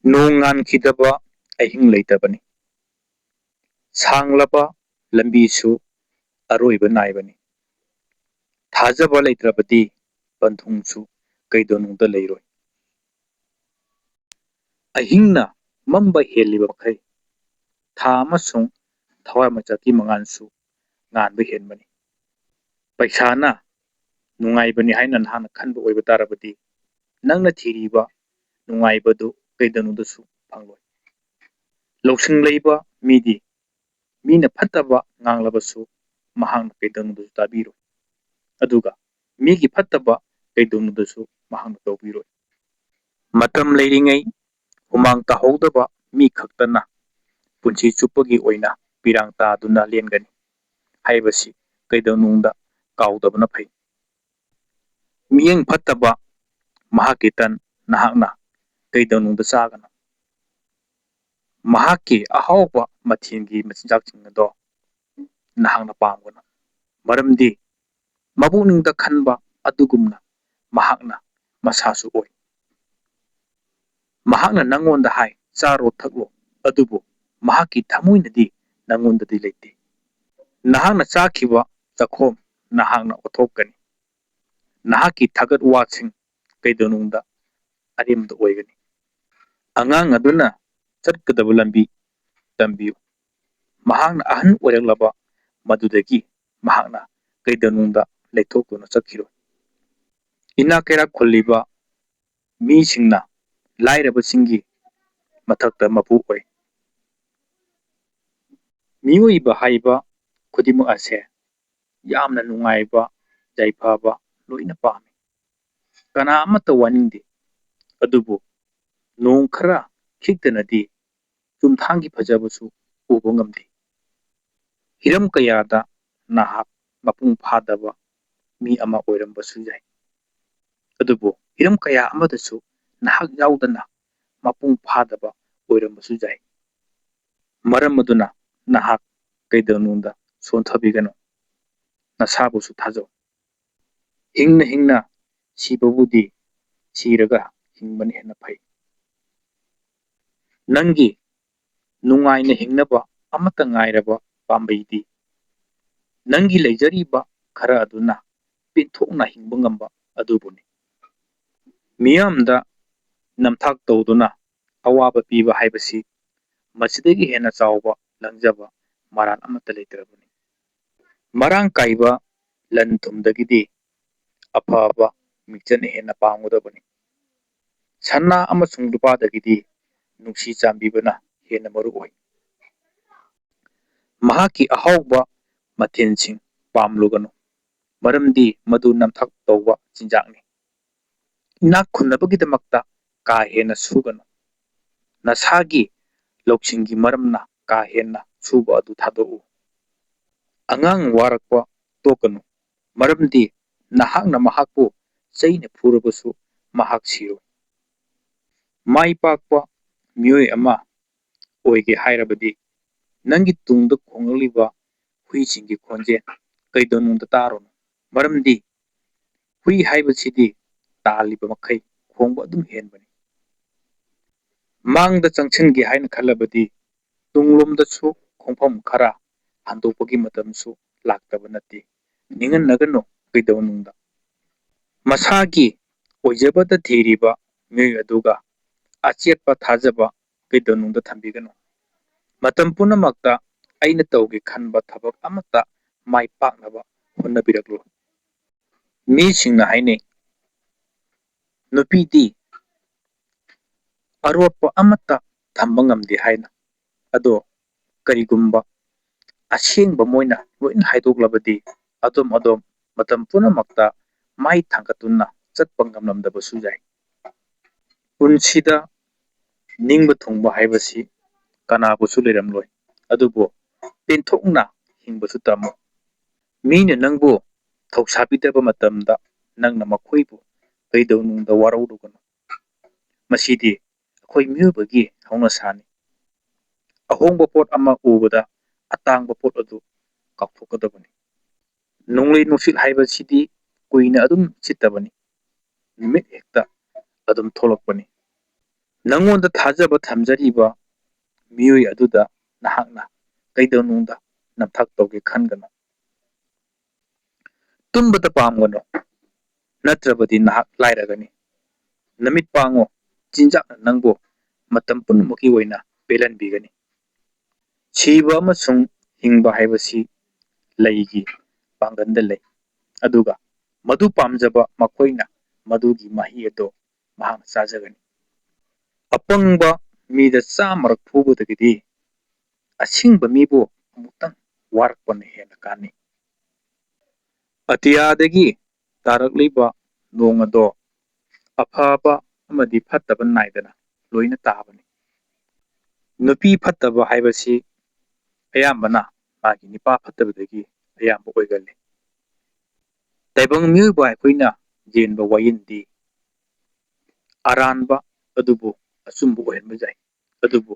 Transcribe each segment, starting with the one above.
ꯅꯣꯡ ꯉꯥꯟꯈꯤꯗꯕ ꯑꯍꯤꯡ ꯂꯩꯇꯕꯅꯤ꯫ ꯁꯥꯡꯂꯕ ꯂꯝꯕꯤꯁꯨ ꯑꯔꯣꯏꯕ ꯅꯥꯏꯕꯅꯤ꯫ ꯊꯥꯖꯕ ꯂꯩꯇ꯭ꯔꯕꯗꯤ ꯄꯟꯊꯨꯡꯁꯨ ꯀꯩꯗꯧꯅꯨꯡꯗ ꯂꯩꯔꯣꯏ꯫ ꯑꯍꯤꯡꯅ ꯃꯝꯕ ꯍꯦꯜꯂꯤꯕ ꯃꯈꯩ ꯊꯥ ꯑꯃꯁꯨꯡ ꯊꯋꯥꯟꯃꯤꯆꯥꯛꯀꯤ ꯃꯉꯥꯜꯁꯨ ꯉꯥꯟꯕ ꯍꯦꯟꯕꯅꯤ꯫ ꯄꯩꯁꯥꯅ ꯅꯨꯡꯉꯥꯏꯕꯅꯤ ꯍꯥꯏꯅ ꯅꯍꯥꯛꯅ ꯈꯟꯕ ꯑꯣꯏꯕ ꯇꯥꯔꯕꯗꯤ ꯅꯪꯅ ꯊꯤꯔꯤꯕ ꯅꯨꯡꯉꯥꯏꯕꯗꯨ ꯀꯩꯗꯧꯅꯨꯡꯗꯁꯨ ꯐꯪꯂꯣꯏ꯫ ꯂꯧꯁꯤꯡ ꯂꯩꯕ ꯃꯤꯗꯤ ꯃꯤꯅ ꯐꯠꯇꯕ ꯉꯥꯡꯂꯕꯁꯨ ꯃꯍꯥꯛꯅ ꯀꯩꯗꯧꯅꯨꯡꯗꯁꯨ ꯇꯥꯕꯤꯔꯣꯏ꯫ ꯑꯗꯨꯒ ꯃꯤꯒꯤ ꯐꯠꯇꯕ ꯀꯩꯗꯧꯅꯨꯡꯗꯁꯨ ꯃꯍꯥꯛꯅ ꯇꯧꯕꯤꯔꯣꯏ꯫ ꯃꯇꯝ ꯂꯩꯔꯤꯉꯩ ꯍꯨꯃꯥꯡ ꯇꯥꯍꯧꯗꯕ ꯃꯤ ꯈꯛꯇꯅ ꯄꯨꯟꯁꯤ ꯆꯨꯞꯄꯒꯤ ꯑꯣꯏꯅ ꯄꯤꯔꯥꯡ ꯇꯥꯗꯨꯅ ꯂꯦꯟꯒꯅꯤ ꯍꯥꯏꯕꯁꯤ ꯀꯩꯗꯧꯅꯨꯡꯗ ꯀꯥꯎꯗꯕꯅ ꯐꯩ꯫ ꯃꯤꯠꯌꯦꯡ ꯐꯠꯇꯕ ꯃꯍꯥꯛꯀꯤ ꯇꯟ ꯅꯍꯥꯛꯅ ꯀꯩꯗꯧꯅꯨꯡꯗ ꯆꯥꯒꯅꯨ꯫ ꯃꯍꯥꯛꯀꯤ ꯑꯍꯥꯎꯕ ꯃꯊꯦꯜꯒꯤ ꯃꯆꯤꯟꯖꯥꯛꯁꯤꯡ ꯑꯗꯣ ꯅꯍꯥꯛꯅ ꯄꯥꯝꯒꯅꯨ꯫ ꯃꯔꯝꯗꯤ ꯃꯄꯨꯛꯅꯤꯡꯗ ꯈꯟꯕ ꯑꯗꯨꯒꯨꯝꯅ ꯃꯍꯥꯛꯅ ꯃꯁꯥꯁꯨ ꯑꯣꯏ꯫ ꯃꯍꯥꯛꯅ ꯅꯪꯉꯣꯟꯗ ꯍꯥꯏ ꯆꯥꯔꯣ ꯊꯛꯂꯣ, ꯑꯗꯨꯕꯨ ꯃꯍꯥꯛꯀꯤ ꯊꯃꯣꯏꯅꯗꯤ ꯅꯪꯉꯣꯟꯗꯗꯤ ꯂꯩꯇꯦ꯫ ꯅꯍꯥꯛꯅ ꯆꯥꯈꯤꯕ ꯆꯈꯣꯝ ꯅꯍꯥꯛꯅ ꯑꯣꯠꯊꯣꯛꯀꯅꯤ꯫ ꯅꯍꯥꯛꯀꯤ ꯊꯥꯒꯠ ꯋꯥꯁꯤꯡ ꯀꯩꯗꯧꯅꯨꯡꯗ ꯑꯔꯦꯝꯕꯗ ꯑꯣꯏꯒꯅꯤ꯫ ꯑꯉꯥꯡ ꯑꯗꯨꯅ ꯆꯠꯀꯗꯕ ꯂꯝꯕꯤ ꯇꯝꯕꯤꯌꯨ꯫ ꯃꯍꯥꯛꯅ ꯑꯍꯟ ꯑꯣꯏꯔꯛꯂꯕ ꯃꯗꯨꯗꯒꯤ ꯃꯍꯥꯛꯅ ꯀꯩꯗꯧꯅꯨꯡꯗ ꯂꯩꯊꯣꯛꯇꯨꯅ ꯆꯠꯈꯤꯔꯣꯏ꯫ ꯏꯅꯥꯛ ꯀꯩꯔꯥꯛ ꯈꯨꯜꯂꯤꯕ ꯃꯤꯁꯤꯡꯅ ꯂꯥꯏꯔꯕꯁꯤꯡꯒꯤ ꯃꯊꯛꯇ ꯃꯄꯨ ꯑꯣꯏ꯫ ꯃꯤꯑꯣꯏꯕ ꯍꯥꯏꯕ ꯈꯨꯗꯤꯡꯃꯛ ꯑꯁꯦ ꯌꯥꯝꯅ ꯅꯨꯡꯉꯥꯏꯕ ꯌꯥꯏꯐꯕ ꯂꯣꯏꯅ ꯄꯥꯝꯃꯤ꯫ ꯀꯅꯥ ꯑꯃꯠꯇ ꯋꯥꯅꯤꯡꯗꯦ꯫ ꯑꯗꯨꯕꯨ ꯅꯣꯡ ꯈꯔ ꯈꯤꯛꯇꯅꯗꯤ ꯆꯨꯝꯊꯥꯡꯒꯤ ꯐꯖꯕꯁꯨ ꯎꯕ ꯉꯝꯗꯦ꯫ ꯍꯤꯔꯝ ꯀꯌꯥꯗ ꯅꯍꯥꯛ ꯃꯄꯨꯡ ꯐꯥꯗꯕ ꯃꯤ ꯑꯃ ꯑꯣꯏꯔꯝꯕꯁꯨ ꯌꯥꯏ꯫ ꯑꯗꯨꯕꯨ ꯍꯤꯔꯝ ꯀꯌꯥ ꯑꯃꯗꯁꯨ ꯅꯍꯥꯛ ꯌꯥꯎꯗꯅ ꯃꯄꯨꯡ ꯐꯥꯗꯕ ꯑꯣꯏꯔꯝꯕꯁꯨ ꯌꯥꯏ꯫ ꯃꯔꯝ ꯑꯗꯨꯅ ꯅꯍꯥꯛ ꯀꯩꯗꯧꯅꯨꯡꯗ ꯁꯣꯟꯊꯕꯤꯒꯅꯨ꯫ ꯅꯁꯥꯕꯨꯁꯨ ꯊꯥꯖꯧ꯫ ꯍꯤꯡꯅ ꯍꯤꯡꯅ ꯁꯤꯕꯕꯨꯗꯤ ꯁꯤꯔꯒ ꯍꯤꯡꯕꯅ ꯍꯦꯟꯅ ꯐꯩ꯫ ꯅꯪꯒꯤ ꯅꯨꯡꯉꯥꯏꯅ ꯍꯤꯡꯅꯕ ꯑꯃꯠꯇ ꯉꯥꯏꯔꯕ ꯄꯥꯝꯕꯩꯗꯤ ꯅꯪꯒꯤ ꯂꯩꯖꯔꯤꯕ ꯈꯔ ꯑꯗꯨꯅ ꯄꯦꯟꯊꯣꯛꯅ ꯍꯤꯡꯕ ꯉꯝꯕ ꯑꯗꯨꯕꯨꯅꯤ꯫ ꯃꯤꯌꯥꯝꯗ ꯅꯝꯊꯥꯛ ꯇꯧꯗꯨꯅ ꯑꯋꯥꯕ ꯄꯤꯕ ꯍꯥꯏꯕꯁꯤ ꯃꯁꯤꯗꯒꯤ ꯍꯦꯟꯅ ꯆꯥꯎꯕ ꯂꯪꯖꯕ ꯃꯔꯥꯜ ꯑꯃꯠꯇ ꯂꯩꯇ꯭ꯔꯕꯅꯤ꯫ ꯃꯔꯥꯡ ꯀꯥꯏꯕ ꯂꯟ ꯊꯨꯝꯗꯒꯤꯗꯤ ꯑꯐꯕ ꯃꯤꯡꯆꯠꯅ ꯍꯦꯟꯅ ꯄꯥꯝꯒꯗꯕꯅꯤ꯫ ꯁꯅꯥ ꯑꯃꯁꯨꯡ ꯂꯨꯄꯥꯗꯒꯤꯗꯤ ꯅꯨꯡꯁꯤ ꯆꯥꯟꯕꯤꯕꯅ ꯍꯦꯟꯅ ꯃꯔꯨ ꯑꯣꯏ꯫ ꯃꯍꯥꯛꯀꯤ ꯑꯍꯥꯎꯕ ꯃꯊꯦꯜꯁꯤꯡ ꯄꯥꯝꯂꯨꯒꯅꯨ, ꯃꯔꯝꯗꯤ ꯃꯗꯨ ꯅꯝꯊꯥꯛ ꯇꯧꯕ ꯆꯤꯟꯖꯥꯛꯅꯤ꯫ ꯏꯅꯥꯛ ꯈꯨꯟꯅꯕꯒꯤꯗꯃꯛꯇ ꯀꯥ ꯍꯦꯟꯅ ꯁꯨꯒꯅꯨ꯫ ꯅꯁꯥꯒꯤ ꯂꯧꯁꯤꯡꯒꯤ ꯃꯔꯝꯅ ꯀꯥ ꯍꯦꯟꯅ ꯁꯨꯕ ꯑꯗꯨ ꯊꯥꯗꯣꯛꯎ꯫ ꯑꯉꯥꯡ ꯋꯥꯔꯛꯄ ꯇꯣꯛꯀꯅꯨ, ꯃꯔꯝꯗꯤ ꯅꯍꯥꯛꯅ ꯃꯍꯥꯛꯄꯨ ꯆꯩꯅ ꯐꯨꯔꯕꯁꯨ ꯃꯍꯥꯛ ꯁꯤꯔꯣꯏ꯫ ꯃꯥꯏ ꯄꯥꯛꯄ ꯃꯤꯑꯣꯏ ꯑꯃ ꯑꯣꯏꯒꯦ ꯍꯥꯏꯔꯕꯗꯤ ꯅꯪꯒꯤ ꯇꯨꯡꯗ ꯈꯣꯡꯂꯛꯂꯤꯕ ꯍꯨꯏꯁꯤꯡꯒꯤ ꯈꯣꯟꯖꯦꯜ ꯀꯩꯗꯧꯅꯨꯡꯗ ꯇꯥꯔꯨꯅꯨ꯫ ꯃꯔꯝꯗꯤ ꯍꯨꯏ ꯍꯥꯏꯕꯁꯤꯗꯤ ꯇꯥꯜꯂꯤꯕ ꯃꯈꯩ ꯈꯣꯡꯕ ꯑꯗꯨꯝ ꯍꯦꯟꯕꯅꯤ꯫ ꯃꯥꯡꯗ ꯆꯪꯁꯤꯟꯒꯦ ꯍꯥꯏꯅ ꯈꯜꯂꯕꯗꯤ ꯇꯨꯡꯂꯣꯝꯗꯁꯨ ꯈꯣꯡꯐꯝ ꯈꯔ ꯍꯟꯗꯣꯛꯄꯒꯤ ꯃꯇꯝꯁꯨ ꯂꯥꯛꯇꯕ ꯅꯠꯇꯦ꯫ ꯅꯤꯡꯍꯟꯅꯒꯅꯨ ꯀꯩꯗꯧꯅꯨꯡꯗ꯫ ꯃꯁꯥꯒꯤ ꯑꯣꯏꯖꯕꯗ ꯊꯤꯔꯤꯕ ꯃꯤꯑꯣꯏ ꯑꯗꯨꯒ ꯑꯆꯦꯠꯄ ꯊꯥꯖꯕ ꯀꯩꯗꯧꯅꯨꯡꯗ ꯊꯝꯕꯤꯒꯅꯨ꯫ ꯃꯇꯝ ꯄꯨꯝꯅꯃꯛꯇ ꯑꯩꯅ ꯇꯧꯒꯦ ꯈꯟꯕ ꯊꯕꯛ ꯑꯃꯠꯇ ꯃꯥꯏ ꯄꯥꯛꯅꯕ ꯍꯣꯠꯅꯕꯤꯔꯛꯂꯨ꯫ ꯃꯤꯁꯤꯡꯅ ꯍꯥꯏꯅꯩ, ꯅꯨꯄꯤꯗꯤ ꯑꯔꯣꯠꯄ ꯑꯃꯠꯇ ꯊꯝꯕ ꯉꯝꯗꯦ ꯍꯥꯏꯅ꯫ ꯑꯗꯣ ꯀꯔꯤꯒꯨꯝꯕ ꯑꯁꯦꯡꯕ ꯃꯣꯏꯅ ꯂꯣꯏꯅ ꯍꯥꯏꯗꯣꯛꯂꯕꯗꯤ ꯑꯗꯣꯝ ꯃꯇꯝ ꯄꯨꯝꯅꯃꯛꯇ ꯃꯥꯏ ꯊꯥꯡꯒꯠꯇꯨꯅ ꯆꯠꯄ ꯉꯝꯂꯝꯗꯕꯁꯨ ꯌꯥꯏ꯫ ꯄꯨꯟꯁꯤꯗ ꯅꯤꯡꯕ ꯊꯨꯡꯕ ꯍꯥꯏꯕꯁꯤ ꯀꯅꯥꯕꯨꯁꯨ ꯂꯩꯔꯝꯂꯣꯏ꯫ ꯑꯗꯨꯕꯨ ꯄꯦꯟꯊꯣꯛꯅ ꯍꯤꯡꯕꯁꯨ ꯇꯝꯃꯨ꯫ ꯃꯤꯅ ꯅꯪꯕꯨ ꯊꯧꯁꯥꯕꯤꯗꯕ ꯃꯇꯝꯗ ꯅꯪꯅ ꯃꯈꯣꯏꯕꯨ ꯀꯩꯗꯧꯅꯨꯡꯗ ꯋꯥꯔꯧꯔꯨꯒꯅꯨ꯫ ꯃꯁꯤꯗꯤ ꯑꯩꯈꯣꯏ ꯃꯤꯑꯣꯏꯕꯒꯤ ꯍꯧꯅꯁꯥꯅꯤ꯫ ꯑꯍꯣꯡꯕ ꯄꯣꯠ ꯑꯃ ꯎꯕꯗ ꯑꯇꯥꯡꯕ ꯄꯣꯠ ꯑꯗꯨ ꯀꯥꯎꯊꯣꯛꯀꯗꯕꯅꯤ꯫ ꯅꯣꯡꯂꯩ ꯅꯨꯡꯁꯤꯠ ꯍꯥꯏꯕꯁꯤꯗꯤ ꯀꯨꯏꯅ ꯑꯗꯨꯝ ꯁꯤꯠꯇꯕꯅꯤ꯫ ꯅꯨꯃꯤꯠ ꯍꯦꯛꯇ ꯑꯗꯨꯝ ꯊꯣꯛꯂꯛꯄꯅꯤ꯫ ꯅꯉꯣꯟꯗ ꯊꯥꯖꯕ ꯊꯝꯖꯔꯤꯕ ꯃꯤꯑꯣꯏ ꯑꯗꯨꯗ ꯅꯍꯥꯛꯅ ꯀꯩꯗꯧꯅꯨꯡꯗ ꯅꯝꯊꯥꯛ ꯇꯧꯒꯦ ꯈꯟꯒꯅꯨ꯫ ꯇꯨꯝꯕꯗ ꯄꯥꯝꯒꯅꯨ, ꯅꯠꯇ꯭ꯔꯕꯗꯤ ꯅꯍꯥꯛ ꯂꯥꯏꯔꯒꯅꯤ꯫ ꯅꯃꯤꯠ ꯄꯥꯡꯉꯨ, ꯆꯤꯟꯖꯥꯛꯅ ꯅꯪꯕꯨ ꯃꯇꯝ ꯄꯨꯝꯅꯃꯛꯀꯤ ꯑꯣꯏꯅ ꯄꯦꯜꯍꯟꯕꯤꯒꯅꯤ꯫ ꯁꯤꯕ ꯑꯃꯁꯨꯡ ꯍꯤꯡꯕ ꯍꯥꯏꯕꯁꯤ ꯂꯩꯒꯤ ꯄꯥꯡꯒꯜꯗ ꯂꯩ, ꯑꯗꯨꯒ ꯃꯗꯨ ꯄꯥꯝꯖꯕ ꯃꯈꯣꯏꯅ ꯃꯗꯨꯒꯤ ꯃꯍꯩ ꯑꯗꯨ ꯃꯍꯥꯛꯅ ꯆꯥꯖꯒꯅꯤ꯫ ꯑꯄꯪꯕ ꯃꯤꯗ 100ꯔꯛ ꯐꯨꯕꯗꯒꯤꯗꯤ ꯑꯁꯤꯡꯕ ꯃꯤꯕꯨ ꯑꯃꯨꯛꯇꯪ ꯋꯥꯔꯛꯄꯅ ꯍꯦꯟꯅ ꯀꯥꯟꯅꯩ꯫ ꯑꯇꯤꯌꯥꯗꯒꯤ ꯇꯥꯔꯛꯂꯤꯕ ꯅꯣꯡ ꯑꯗꯣ ꯑꯐꯕ ꯑꯃꯗꯤ ꯐꯠꯇꯕ ꯅꯥꯏꯗꯅ ꯂꯣꯏꯅ ꯇꯥꯕꯅꯤ꯫ ꯅꯨꯄꯤ ꯐꯠꯇꯕ ꯍꯥꯏꯕꯁꯤ ꯑꯌꯥꯝꯕꯅ ꯃꯥꯒꯤ ꯅꯨꯄꯥ ꯐꯠꯇꯕꯗꯒꯤ ꯑꯌꯥꯝꯕ ꯑꯣꯏꯒꯜꯂꯤ꯫ ꯇꯥꯏꯕꯪ ꯃꯤꯑꯣꯏꯕ ꯑꯩꯈꯣꯏꯅ ꯌꯦꯟꯕ ꯋꯥꯌꯦꯜꯗꯤ ꯑꯔꯥꯟꯕ ꯑꯗꯨꯕꯨ ꯑꯆꯨꯝꯕ ꯑꯣꯏꯍꯟꯕ ꯌꯥꯏ, ꯑꯗꯨꯕꯨ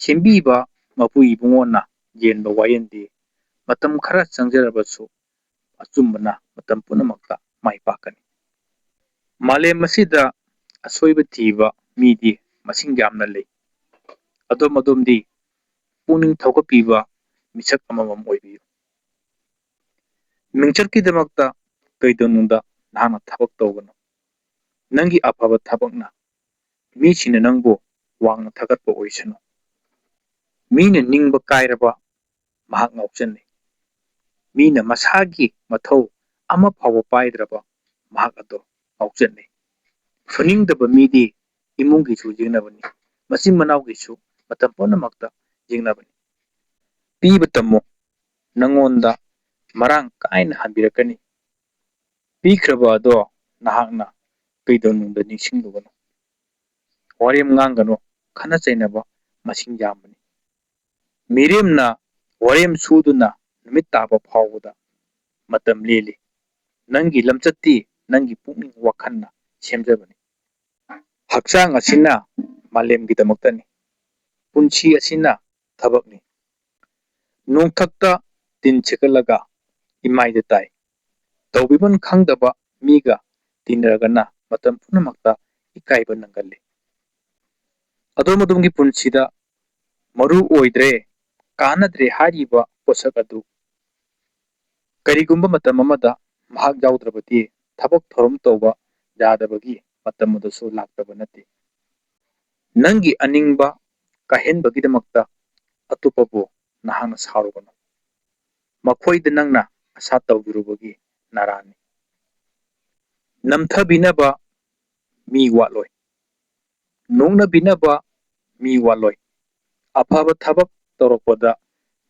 ꯁꯦꯝꯕꯤꯕ ꯃꯄꯨ ꯏꯕꯨꯡꯉꯣꯅ ꯌꯦꯟꯕ ꯋꯥꯌꯦꯜꯗꯤ ꯃꯇꯝ ꯈꯔ ꯆꯪꯖꯔꯕꯁꯨ ꯑꯆꯨꯝꯕꯅ ꯃꯇꯝ ꯄꯨꯝꯅꯃꯛꯇ ꯃꯥꯏ ꯄꯥꯛꯀꯅꯤ꯫ ꯃꯥꯂꯦꯝ ꯑꯁꯤꯗ ꯑꯁꯣꯏꯕ ꯊꯤꯕ ꯃꯤꯗꯤ ꯃꯁꯤꯡ ꯌꯥꯝꯅ ꯂꯩ꯫ ꯑꯗꯣꯝꯗꯤ ꯄꯨꯛꯅꯤꯡ ꯊꯧꯒꯠꯄꯤꯕ ꯃꯤꯁꯛ ꯑꯃꯃꯝ ꯑꯣꯏꯕꯤꯌꯨ꯫ ꯃꯤꯡꯆꯠꯀꯤꯗꯃꯛꯇ ꯀꯩꯗꯧꯅꯨꯡꯗ ꯅꯍꯥꯛꯅ ꯊꯕꯛ ꯇꯧꯒꯅꯨ꯫ ꯅꯪꯒꯤ ꯑꯐꯕ ꯊꯕꯛꯅ ꯃꯤꯁꯤꯡꯅ ꯅꯪꯕꯨ ꯋꯥꯡꯅ ꯊꯥꯒꯠꯄ ꯑꯣꯏꯁꯅꯨ꯫ ꯃꯤꯅ ꯅꯤꯡꯕ ꯀꯥꯏꯔꯕ ꯃꯍꯥꯛ ꯉꯥꯎꯆꯅꯩ꯫ ꯃꯤꯅ ꯃꯁꯥꯒꯤ ꯃꯊꯧ ꯑꯃ ꯐꯥꯎꯕ ꯄꯥꯏꯗ꯭ꯔꯕ ꯃꯍꯥꯛ ꯑꯗꯣ ꯉꯥꯎꯆꯅꯩ꯫ ꯐꯨꯅꯤꯡꯗꯕ ꯃꯤꯗꯤ ꯏꯃꯨꯡꯒꯤꯁꯨ ꯌꯦꯡꯅꯕꯅꯤ, ꯃꯆꯤꯟ ꯃꯅꯥꯎꯒꯤꯁꯨ ꯃꯇꯝ ꯄꯨꯝꯅꯃꯛꯇ ꯌꯦꯡꯅꯕꯅꯤ꯫ ꯄꯤꯕ ꯇꯝꯃꯨ, ꯅꯉꯣꯟꯗ ꯃꯔꯥꯡ ꯀꯥꯏꯅ ꯍꯟꯕꯤꯔꯛꯀꯅꯤ꯫ ꯄꯤꯈ꯭ꯔꯕ ꯑꯗꯣ ꯅꯍꯥꯛꯅ ꯀꯩꯗꯧꯅꯨꯡꯗ ꯅꯤꯡꯁꯤꯡꯂꯨꯒꯅꯨ꯫ ꯋꯥꯔꯦꯝ ꯉꯥꯡꯒꯅꯨ, ꯈꯠꯅ ꯆꯩꯅꯕ ꯃꯁꯤꯡ ꯌꯥꯝꯕꯅꯤ꯫ ꯃꯤꯔꯦꯝꯅ ꯋꯥꯔꯦꯝ ꯁꯨꯗꯨꯅ ꯅꯨꯃꯤꯠ ꯇꯥꯕ ꯐꯥꯎꯕꯗ ꯃꯇꯝ ꯂꯦꯜꯂꯤ꯫ ꯅꯪꯒꯤ ꯂꯝꯆꯠꯇꯤ ꯅꯪꯒꯤ ꯄꯨꯛꯅꯤꯡ ꯋꯥꯈꯜꯅ ꯁꯦꯝꯖꯕꯅꯤ꯫ ꯍꯛꯆꯥꯡ ꯑꯁꯤꯅ ꯃꯥꯂꯦꯝꯒꯤꯗꯃꯛꯇꯅꯤ, ꯄꯨꯟꯁꯤ ꯑꯁꯤꯅ ꯊꯕꯛꯅꯤ꯫ ꯅꯣꯡꯊꯛꯇ ꯇꯤꯟ ꯁꯦꯀꯠꯂꯒ ꯏꯃꯥꯏꯗ ꯇꯥꯏ꯫ ꯇꯧꯕꯤꯃꯟ ꯈꯪꯗꯕ ꯃꯤꯒ ꯇꯤꯟꯅꯔꯒꯅ ꯃꯇꯝ ꯄꯨꯝꯅꯃꯛꯇ ꯏꯀꯥꯏꯕ ꯅꯪꯒꯜꯂꯤ꯫ ꯑꯗꯣꯝꯒꯤ ꯄꯨꯟꯁꯤꯗ ꯃꯔꯨ ꯑꯣꯏꯗ꯭ꯔꯦ, ꯀꯥꯟꯅꯗ꯭ꯔꯦ ꯍꯥꯏꯔꯤꯕ ꯄꯣꯠꯁꯛ ꯑꯗꯨ ꯀꯔꯤꯒꯨꯝꯕ ꯃꯇꯝ ꯑꯃꯗ ꯃꯍꯥꯛ ꯌꯥꯎꯗ꯭ꯔꯕꯗꯤ ꯊꯕꯛ ꯊꯧꯔꯝ ꯇꯧꯕ ꯌꯥꯗꯕꯒꯤ ꯃꯇꯝ ꯑꯗꯨꯁꯨ ꯂꯥꯛꯇꯕ ꯅꯠꯇꯦ꯫ ꯅꯪꯒꯤ ꯑꯅꯤꯡꯕ ꯀꯥꯏꯍꯟꯕꯒꯤꯗꯃꯛꯇ ꯑꯇꯣꯞꯄꯕꯨ ꯅꯍꯥꯛꯅ ꯁꯥꯎꯔꯨꯒꯅꯨ꯫ ꯃꯈꯣꯏꯗ ꯅꯪꯅ ꯑꯁꯥ ꯇꯧꯕꯤꯔꯨꯕꯒꯤ ꯅꯔꯥꯅꯤ꯫ ꯅꯝꯊꯕꯤꯅꯕ ꯃꯤ ꯋꯥꯠꯂꯣꯏ, ꯅꯣꯛꯅꯕꯤꯅꯕ ꯃꯤ ꯋꯥꯠꯂꯣꯏ, ꯑꯐꯕ ꯊꯕꯛ ꯇꯧꯔꯛꯄꯗ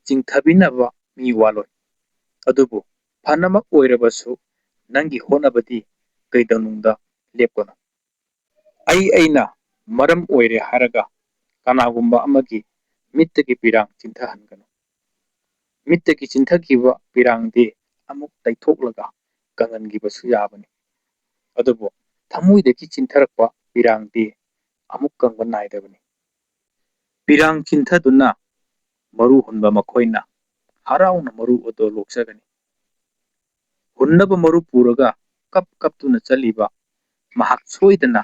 ꯆꯤꯡꯊꯕꯤꯅꯕ ꯃꯤ ꯋꯥꯠꯂꯣꯏ꯫ ꯑꯗꯨꯕꯨ ꯐꯅꯃꯛ ꯑꯣꯏꯔꯕꯁꯨ ꯅꯪꯒꯤ ꯍꯣꯠꯅꯕꯗꯤ ꯀꯩꯗꯧꯅꯨꯡꯗ ꯂꯦꯞꯀꯅꯨ꯫ ꯑꯩꯅ ꯃꯔꯝ ꯑꯣꯏꯔꯦ ꯍꯥꯏꯔꯒ ꯀꯅꯥꯒꯨꯝꯕ ꯑꯃꯒꯤ ꯃꯤꯠꯇꯒꯤ ꯄꯤꯔꯥꯡ ꯆꯤꯟꯊꯍꯟꯒꯅꯨ꯫ ꯃꯤꯠꯇꯒꯤ ꯆꯤꯟꯊꯈꯤꯕ ꯄꯤꯔꯥꯡꯗꯤ ꯑꯃꯨꯛ ꯇꯩꯊꯣꯛꯂꯒ ꯀꯪꯍꯟꯈꯤꯕꯁꯨ ꯌꯥꯕꯅꯤ, ꯑꯗꯨꯕꯨ ꯊꯃꯣꯏꯗꯒꯤ ꯆꯤꯟꯊꯔꯛꯄ ꯄꯤꯔꯥꯡꯗꯤ ꯑꯃꯨꯛ ꯀꯪꯕ ꯅꯥꯏꯗꯕꯅꯤ꯫ ꯄꯤꯔꯥꯡ ꯆꯤꯟꯊꯗꯨꯅ ꯃꯔꯨ ꯍꯨꯟꯕ ꯃꯈꯣꯏꯅ ꯍꯔꯥꯎꯅ ꯃꯔꯨ ꯑꯗꯨ ꯂꯣꯛꯆꯒꯅꯤ꯫ ꯍꯨꯟꯅꯕ ꯃꯔꯨ ꯄꯨꯔꯒ ꯀꯞꯇꯨꯅ ꯆꯠꯂꯤꯕ ꯃꯍꯥꯛ ꯁꯣꯏꯗꯅ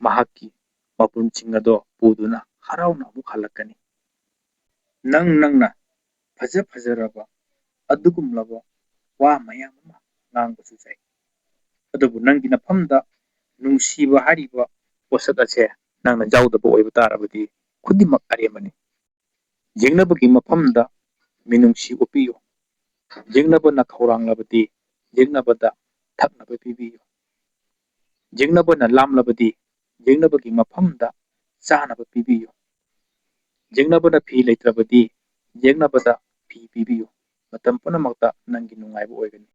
ꯃꯍꯥꯛꯀꯤ ꯃꯄꯨꯟꯁꯤꯡ ꯑꯗꯣ ꯄꯨꯗꯨꯅ ꯍꯔꯥꯎꯅ ꯑꯃꯨꯛ ꯍꯜꯂꯛꯀꯅꯤ꯫ ꯅꯪꯅ ꯐꯖꯔꯕ ꯑꯗꯨꯒꯨꯝꯂꯕ ꯋꯥ ꯃꯌꯥꯝ ꯑꯃ ꯉꯥꯡꯕꯁꯨ ꯌꯥꯏ, ꯑꯗꯨꯕꯨ ꯅꯪꯒꯤ ꯅꯐꯝꯗ ꯅꯨꯡꯁꯤꯕ ꯍꯥꯏꯔꯤꯕ ꯄꯣꯠꯁꯛ ꯑꯁꯦ ꯅꯪꯅ ꯌꯥꯎꯗꯕ ꯑꯣꯏꯕ ꯇꯥꯔꯕꯗꯤ ꯈꯨꯗꯤꯡꯃꯛ ꯑꯔꯦꯝꯕꯅꯤ꯫ ꯌꯦꯡꯅꯕꯒꯤ ꯃꯐꯝꯗ ꯃꯤꯅꯨꯡꯁꯤ ꯎꯠꯄꯤꯌꯨ꯫ ꯌꯦꯡꯅꯕꯅ ꯈꯧꯔꯥꯡꯂꯕꯗꯤ ꯌꯦꯡꯅꯕꯗ ꯊꯛꯅꯕ ꯄꯤꯕꯤꯌꯨ꯫ ꯌꯦꯡꯅꯕꯅ ꯂꯥꯝꯂꯕꯗꯤ ꯌꯦꯡꯅꯕꯒꯤ ꯃꯐꯝꯗ ꯆꯥꯅꯕ ꯄꯤꯕꯤꯌꯨ꯫ ꯌꯦꯡꯅꯕꯅ ꯐꯤ ꯂꯩꯇ꯭ꯔꯕꯗꯤ ꯌꯦꯡꯅꯕꯗ ꯐꯤ ꯄꯤꯕꯤꯌꯨ꯫ ꯃꯇꯝ ꯄꯨꯝꯅꯃꯛꯇ ꯅꯪꯒꯤ ꯅꯨꯡꯉꯥꯏꯕ ꯑꯣꯏꯒꯅꯤ꯫